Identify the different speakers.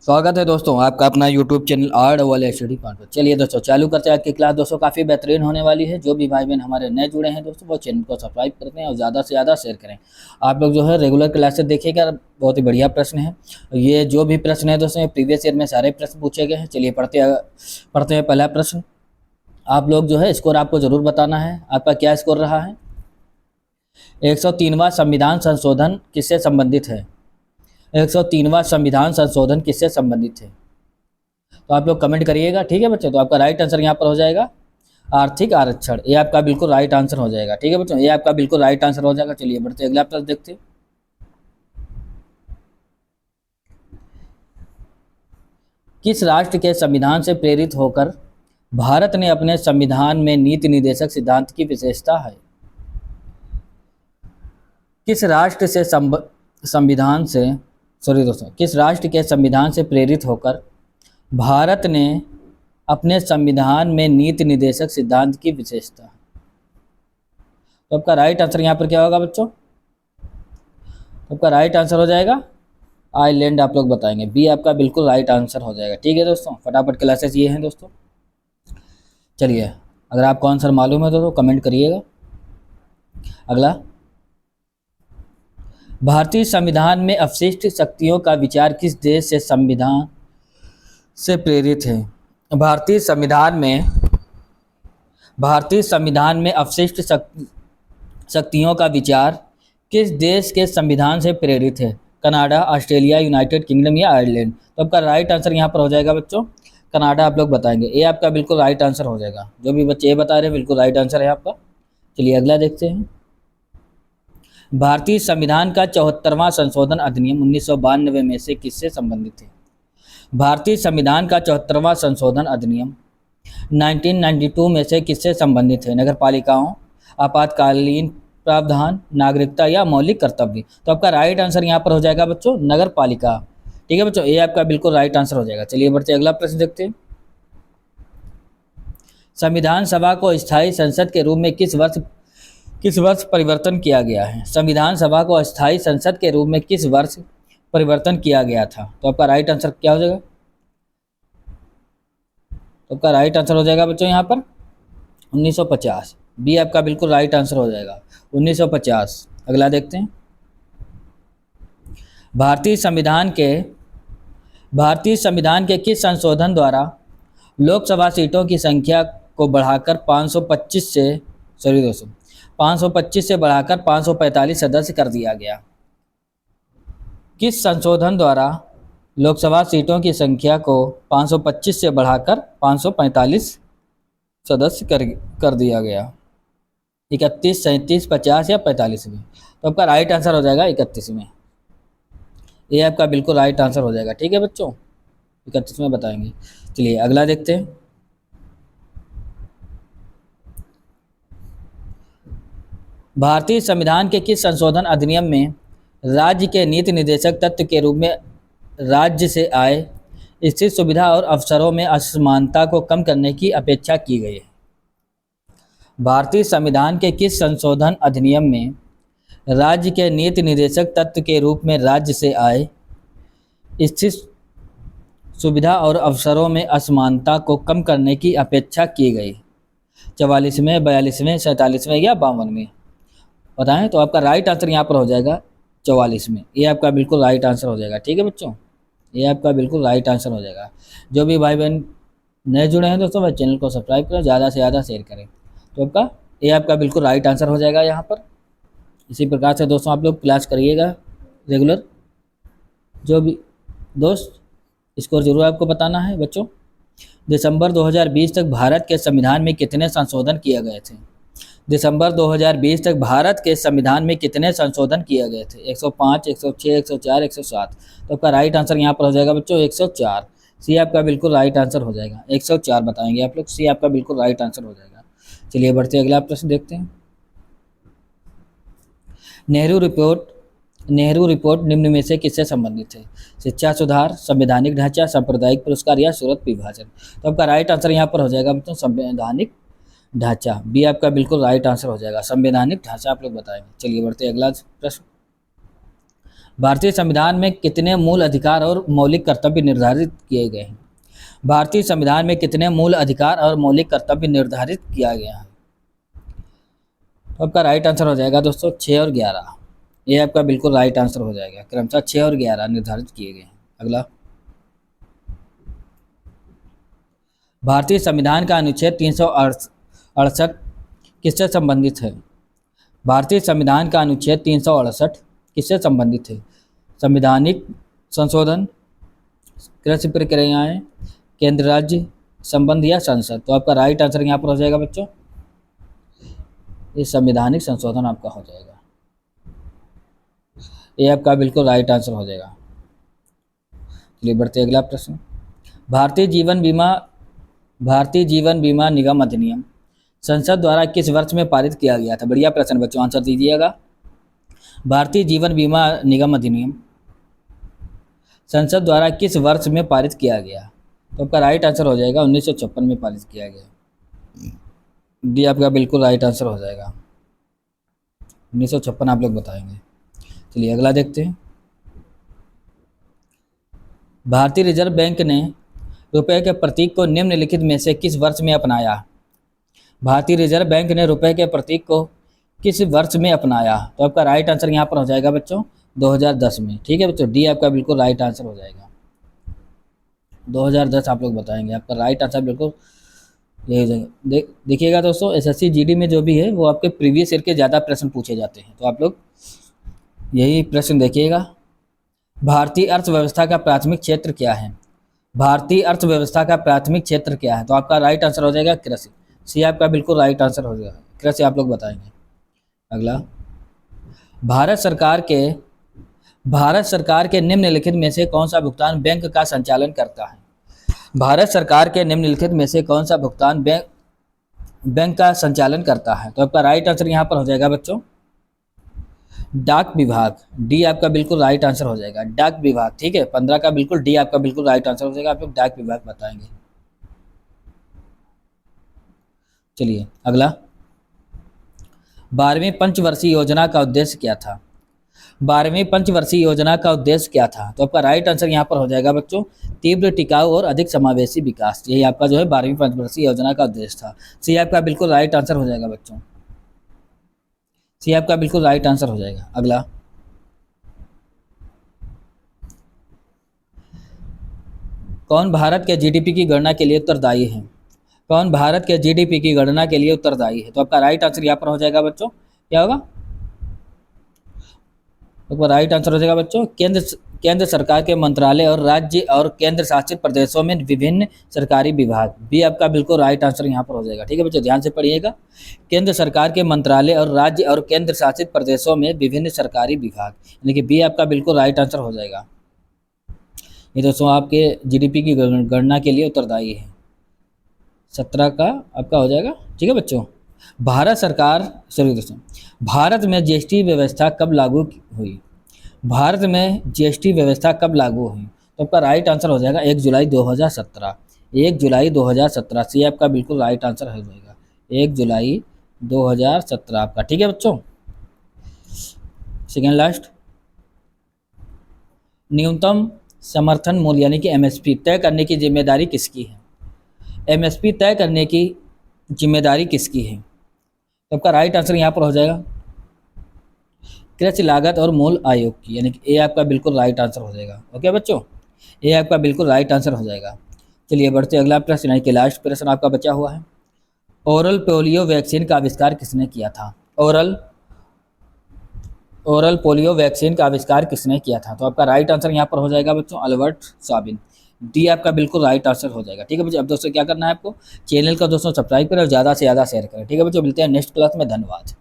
Speaker 1: स्वागत है दोस्तों आपका अपना यूट्यूब चैनल आर्ट वाले स्टडी पॉइंट पर। चलिए दोस्तों चालू करते हैं आज की क्लास। दोस्तों काफ़ी बेहतरीन होने वाली है। जो भी भाई बहन हमारे नए जुड़े हैं दोस्तों वो चैनल को सब्सक्राइब करते हैं और ज़्यादा से ज़्यादा शेयर करें। आप लोग जो है रेगुलर क्लासेस देखिएगा, बहुत ही बढ़िया प्रश्न है। ये जो भी प्रश्न है दोस्तों ये प्रीवियस ईयर में सारे प्रश्न पूछे गए हैं। चलिए पढ़ते हैं पहला प्रश्न। आप लोग जो है स्कोर आपको ज़रूर बताना है, आपका क्या स्कोर रहा है। 103वां संविधान संशोधन किससे संबंधित है। 103वां संविधान संशोधन किससे संबंधित है, तो आप लोग कमेंट करिएगा। ठीक है बच्चों, तो आपका राइट आंसर यहाँ पर हो जाएगा आर्थिक आरक्षण। ये आपका बिल्कुल राइट आंसर हो जाएगा। ठीक है बच्चों, ये आपका बिल्कुल राइट आंसर हो जाएगा। चलिए बढ़ते अगला प्रश्न देखते हैं। किस राष्ट्र के संविधान से प्रेरित होकर भारत ने अपने संविधान में नीति निर्देशक सिद्धांत की विशेषता है। किस राष्ट्र से संविधान से किस राष्ट्र के संविधान से प्रेरित होकर भारत ने अपने संविधान में नीति निर्देशक सिद्धांत की विशेषता। तो आपका राइट आंसर यहाँ पर क्या होगा बच्चों, तो आपका राइट आंसर हो जाएगा आयरलैंड। आप लोग बताएंगे बी आपका बिल्कुल राइट आंसर हो जाएगा। ठीक है दोस्तों, फटाफट क्लासेस ये हैं दोस्तों। चलिए अगर आपको आंसर मालूम है तो कमेंट करिएगा। अगला, भारतीय संविधान में अवशिष्ट शक्तियों का विचार किस देश से संविधान से प्रेरित है। भारतीय संविधान में अवशिष्ट शक्तियों का विचार किस देश के संविधान से प्रेरित है। कनाडा, ऑस्ट्रेलिया, यूनाइटेड किंगडम या आयरलैंड। तो आपका राइट आंसर यहाँ पर हो जाएगा बच्चों कनाडा। आप लोग बताएंगे ये आपका बिल्कुल राइट आंसर हो जाएगा। जो भी बच्चे ये बता रहे हैं बिल्कुल राइट आंसर है आपका। चलिए अगला देखते हैं। भारतीय संविधान का 74वां संशोधन अधिनियम 1992 में से किससे संबंधित है। भारतीय संविधान का 74वां संशोधन अधिनियम 1992 में से किससे संबंधित है। नगर पालिकाओं, आपातकालीन प्रावधान, नागरिकता या मौलिक कर्तव्य। तो आपका राइट आंसर यहाँ पर हो जाएगा बच्चों नगर पालिका। ठीक है बच्चों, ये आपका बिल्कुल राइट आंसर हो जाएगा। चलिए बढ़ते अगला प्रश्न देखते हैं। संविधान सभा को स्थायी संसद के रूप में किस वर्ष परिवर्तन किया गया है। संविधान सभा को स्थायी संसद के रूप में किस वर्ष परिवर्तन किया गया था। तो आपका राइट आंसर क्या हो जाएगा, तो आपका राइट आंसर हो जाएगा बच्चों यहाँ पर 1950। बी आपका बिल्कुल राइट आंसर हो जाएगा 1950। अगला देखते हैं। भारतीय संविधान के किस संशोधन द्वारा लोकसभा सीटों की संख्या को बढ़ाकर 525 से बढ़ाकर 545 सदस्य कर दिया गया। किस संशोधन द्वारा लोकसभा सीटों की संख्या को 525 से बढ़ाकर 545 सदस्य कर दिया गया। 31, 37, 50 या 45 में। तो आपका राइट आंसर हो जाएगा 31 में। ये आपका बिल्कुल राइट आंसर हो जाएगा। ठीक है बच्चों, 31 में बताएंगे। चलिए अगला देखते हैं। भारतीय संविधान के किस संशोधन अधिनियम में राज्य के नीति निर्देशक तत्व के रूप में राज्य से आय, स्थित सुविधा और अवसरों में असमानता को कम करने की अपेक्षा की गई है। भारतीय संविधान के किस संशोधन अधिनियम में राज्य के नीति निर्देशक तत्व के रूप में राज्य से आय, स्थित सुविधा और अवसरों में असमानता को कम करने की अपेक्षा की गई। 44वें, 42वें, 47वें या 52वें बताएं। तो आपका राइट आंसर यहाँ पर हो जाएगा 44 में। ये आपका बिल्कुल राइट आंसर हो जाएगा। ठीक है बच्चों, ये आपका बिल्कुल राइट आंसर हो जाएगा। जो भी भाई बहन नए जुड़े हैं दोस्तों वह चैनल को सब्सक्राइब करें, ज़्यादा से ज़्यादा शेयर करें। तो आपका ये आपका बिल्कुल राइट आंसर हो जाएगा यहाँ पर। इसी प्रकार से दोस्तों आप लोग क्लास करिएगा रेगुलर। जो भी दोस्त स्कोर जरूर आपको बताना है बच्चों। दिसंबर 2020 तक भारत के संविधान में कितने संशोधन किए गए थे। दिसंबर 2020 तक भारत के संविधान में कितने संशोधन किए गए थे। 105, 106, 104, 107। तो आपका राइट आंसर यहाँ पर हो जाएगा बच्चों 104। सी आपका बिल्कुल राइट आंसर हो जाएगा 104 बताएंगे आप लोग। सी आपका बिल्कुल राइट आंसर हो जाएगा। चलिए बढ़ते अगला प्रश्न देखते हैं। नेहरू रिपोर्ट निम्न में से किससे संबंधित है। शिक्षा सुधार, संवैधानिक ढांचा, सांप्रदायिक पुरस्कार या सूरत विभाजन। तो आपका राइट आंसर यहाँ पर हो जाएगा बच्चों संवैधानिक ढांचा। बी आपका बिल्कुल राइट आंसर हो जाएगा संवैधानिक ढांचा। आप लोग बताएंगे। चलिए बढ़ते अगला प्रश्न। भारतीय संविधान में कितने मूल अधिकार और मौलिक कर्तव्य निर्धारित किए गए हैं? भारतीय संविधान में कितने मूल अधिकार और मौलिक कर्तव्य निर्धारित किया गया है? तो आपका राइट आंसर हो जाएगा दोस्तों 6 और 11। ये आपका बिल्कुल राइट आंसर हो जाएगा। क्रमशः 6 और 11 निर्धारित किए गए हैं। अगला, भारतीय संविधान का अनुच्छेद 368 किससे संबंधित है? भारतीय संविधान का अनुच्छेद 368 किससे संबंधित है? संवैधानिक संशोधन, कृषि प्रक्रियाएं, केंद्र राज्य संबंध या संसद? तो आपका राइट आंसर यहाँ पर हो जाएगा बच्चों, ये संवैधानिक संशोधन आपका हो जाएगा। ये आपका बिल्कुल राइट आंसर हो जाएगा। चलिए बढ़ते अगला प्रश्न। भारतीय जीवन बीमा निगम अधिनियम संसद द्वारा किस वर्ष में पारित किया गया था? बढ़िया प्रश्न बच्चों, आंसर दीजिएगा। भारतीय जीवन बीमा निगम अधिनियम संसद द्वारा किस वर्ष में पारित किया गया? तो आपका राइट आंसर हो जाएगा 1956 में पारित किया गया। डी आपका बिल्कुल राइट आंसर हो जाएगा, 1956 आप लोग बताएंगे। चलिए अगला देखते हैं। भारतीय रिजर्व बैंक ने रुपए के प्रतीक को निम्नलिखित में से किस वर्ष में अपनाया? भारतीय रिजर्व बैंक ने रुपए के प्रतीक को किस वर्ष में अपनाया? तो आपका राइट आंसर यहाँ पर हो जाएगा बच्चों 2010 में। ठीक है बच्चों, डी आपका बिल्कुल राइट आंसर हो जाएगा, 2010 आप लोग बताएंगे। आपका राइट आंसर बिल्कुल यही हो जाएगा। देखिएगा दोस्तों, एसएससी जीडी में जो भी है वो आपके प्रीवियस ईयर के ज़्यादा प्रश्न पूछे जाते हैं, तो आप लोग यही प्रश्न देखिएगा। भारतीय अर्थव्यवस्था का प्राथमिक क्षेत्र क्या है? भारतीय अर्थव्यवस्था का प्राथमिक क्षेत्र क्या है? तो आपका राइट आंसर हो जाएगा कृषि। सी आपका बिल्कुल राइट आंसर हो जाएगा, कृषि आप लोग बताएंगे। अगला, भारत सरकार के निम्नलिखित में से कौन सा भुगतान बैंक का संचालन करता है? भारत सरकार के निम्नलिखित में से कौन सा भुगतान बैंक का संचालन करता है? तो आपका राइट आंसर यहाँ पर हो जाएगा बच्चों डाक विभाग। डी आपका बिल्कुल राइट आंसर हो जाएगा, डाक विभाग। ठीक है, 15 का बिल्कुल डी आपका बिल्कुल राइट आंसर हो जाएगा। आप लोग डाक विभाग बताएंगे। चलिए अगला, 12वीं पंचवर्षीय योजना का उद्देश्य क्या था? 12वीं पंचवर्षीय योजना का उद्देश्य क्या था? तो आपका राइट आंसर यहाँ पर हो जाएगा बच्चों तीव्र, टिकाऊ और अधिक समावेशी विकास। यही आपका जो है 12वीं पंचवर्षीय योजना का उद्देश्य था। सी आपका बिल्कुल राइट आंसर हो जाएगा बच्चों, सी आपका बिल्कुल राइट आंसर हो जाएगा। अगला, कौन भारत के जीडीपी की गणना के लिए उत्तरदायी है? कौन भारत के जीडीपी की गणना के लिए उत्तरदायी है? तो आपका राइट आंसर यहाँ पर हो जाएगा बच्चों, क्या होगा? तो राइट आंसर हो जाएगा बच्चों केंद्र सरकार के मंत्रालय और राज्य और केंद्र शासित प्रदेशों में विभिन्न सरकारी विभाग। बी आपका बिल्कुल राइट आंसर यहाँ पर हो जाएगा। ठीक है बच्चों, ध्यान से पढ़िएगा। केंद्र सरकार के मंत्रालय और राज्य और केंद्र शासित प्रदेशों में विभिन्न सरकारी विभाग, यानी कि बी आपका बिल्कुल राइट आंसर हो जाएगा। ये दोस्तों आपके जीडीपी की गणना के लिए उत्तरदायी है। 17 का आपका हो जाएगा। ठीक है बच्चों, भारत में जीएसटी व्यवस्था कब लागू हुई? भारत में जीएसटी व्यवस्था कब लागू हुई? तो आपका राइट आंसर हो जाएगा 1 जुलाई 2017। 1 जुलाई 2017 सी आपका बिल्कुल राइट आंसर हो जाएगा, 1 जुलाई 2017 आपका। ठीक है बच्चों, सेकेंड लास्ट, न्यूनतम समर्थन मूल्य यानी कि एमएसपी तय करने की जिम्मेदारी किसकी है? एमएसपी तय करने की जिम्मेदारी किसकी है? तो आपका राइट आंसर यहाँ पर हो जाएगा कृषि लागत और मूल्य आयोग की, यानी कि ए आपका बिल्कुल राइट आंसर हो जाएगा। ओके बच्चों, ए आपका बिल्कुल राइट आंसर हो जाएगा। चलिए बढ़ते अगला प्रश्न, यानी कि लास्ट प्रश्न आपका बचा हुआ है। ओरल पोलियो वैक्सीन का आविष्कार किसने किया था? ओरल पोलियो वैक्सीन का आविष्कार किसने किया था? तो आपका राइट आंसर यहाँ पर हो जाएगा बच्चों अल्बर्ट साबिन। डी आपका बिल्कुल राइट आंसर हो जाएगा। ठीक है बच्चों, अब दोस्तों क्या करना है आपको, चैनल का दोस्तों सब्सक्राइब करें और ज़्यादा से ज़्यादा शेयर करें। ठीक है बच्चों, मिलते हैं नेक्स्ट क्लास में। धन्यवाद।